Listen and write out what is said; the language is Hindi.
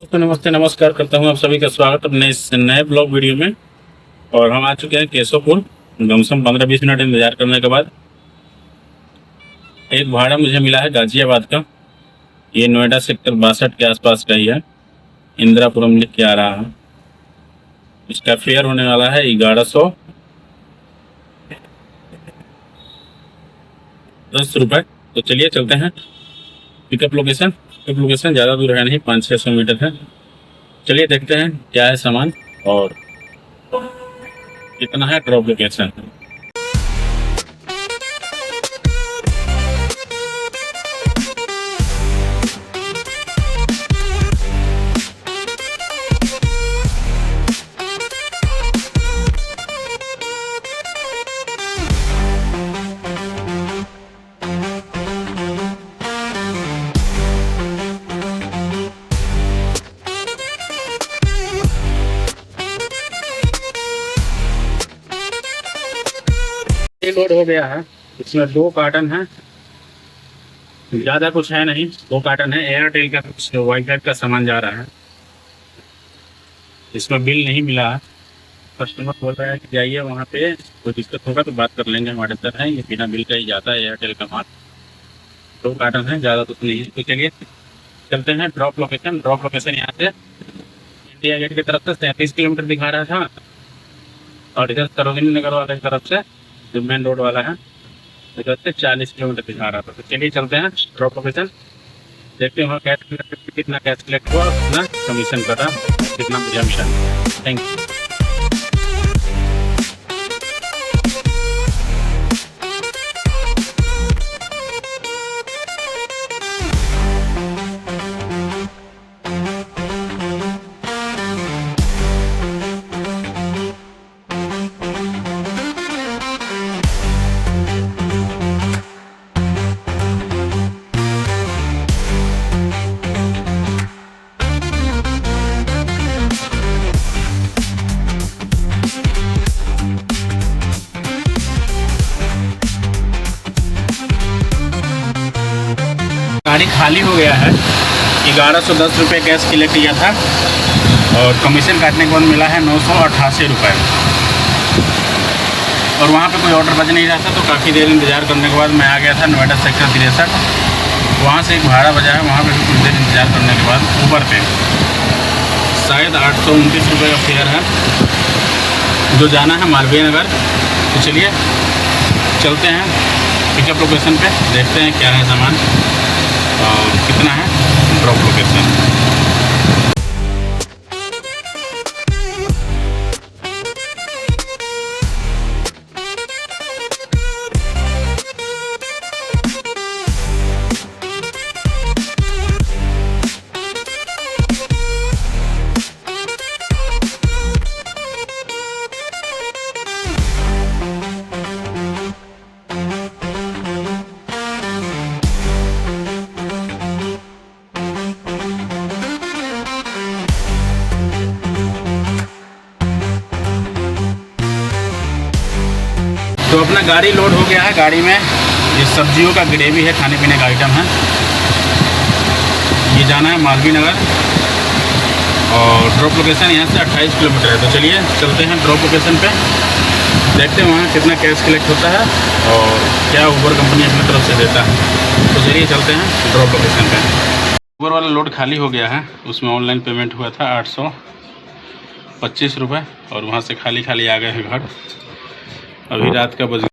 तो नमस्ते नमस्कार करता हूँ आप सभी का स्वागत अपने इस नए ब्लॉग वीडियो में। और हम आ चुके हैं केशवपुर। कम से कम 15-20 मिनट इंतजार करने के बाद एक भाड़ा मुझे मिला है गाजियाबाद का। ये नोएडा सेक्टर 62 के आसपास का ही है। इंदिरापुरम लिख के आ रहा है। इसका फेयर होने वाला है 1110 रुपये। तो चलिए चलते हैं। पिकअप लोकेशन ज़्यादा दूर है नहीं, 500-600 मीटर है। चलिए देखते हैं क्या है सामान और कितना है ड्रॉप लोकेशन। लोड हो गया है। इसमें 2 कार्टन है, ज़्यादा कुछ है नहीं। 2 कार्टन है। एयरटेल का कुछ वाईफाई का सामान जा रहा है। इसमें बिल नहीं मिला है। कस्टमर बोल रहा है कि जाइए वहाँ पे, कोई दिक्कत होगा तो बात कर लेंगे, हमारे तरह है। ये बिना बिल का ही जाता है एयरटेल का माल। 2 कार्टन है, ज़्यादा कुछ नहीं है। तो चलिए चलते हैं ड्रॉप लोकेशन यहाँ से इंडिया गेट की तरफ से 37 किलोमीटर दिखा रहा था, और इधर सरोजिनी नगर वाले की तरफ से जो मेन रोड वाला है इधर से 40 किलोमीटर दिखा रहा था। तो चलिए चलते हैं ड्रॉप लोकेशन, देखते हैं वहाँ कितना कैश कलेक्ट हुआ, कितना कमीशन कटा, कितना मुझे मिला। Thank you. गाड़ी खाली हो गया है। 1110 रुपये कैश कलेक्ट किया था और कमीशन काटने के बाद मिला है 988 रुपये। और वहाँ पे कोई ऑर्डर बज नहीं रहा था, तो काफ़ी देर इंतज़ार करने के बाद मैं आ गया था नोएडा सेक्टर 63। वहाँ से एक भाड़ा बजा है, वहाँ पे भी कुछ देर इंतज़ार करने के बाद ऊबर पे शायद 829 रुपये का फेयर है, जो जाना है मालवीय नगर। तो चलिए चलते हैं पिकअप लोकेशन पे, देखते हैं क्या है सामान और कितना है ड्रॉप लोकेशन। तो अपना गाड़ी लोड हो गया है। गाड़ी में ये सब्जियों का ग्रेवी है, खाने पीने का आइटम है। ये जाना है मालवीय नगर और ड्रॉप लोकेशन यहाँ से 28 किलोमीटर है। तो चलिए चलते हैं ड्रॉप लोकेशन पे, देखते हैं वहाँ कितना कैश कलेक्ट होता है और क्या ऊबर कंपनी अपनी तरफ से देता है। तो चलिए चलते हैं ड्रॉप लोकेशन पे। ऊबर वाला लोड खाली हो गया है, उसमें ऑनलाइन पेमेंट हुआ था 825 रुपये और वहाँ से खाली आ गए हैं घर। अभी रात का बज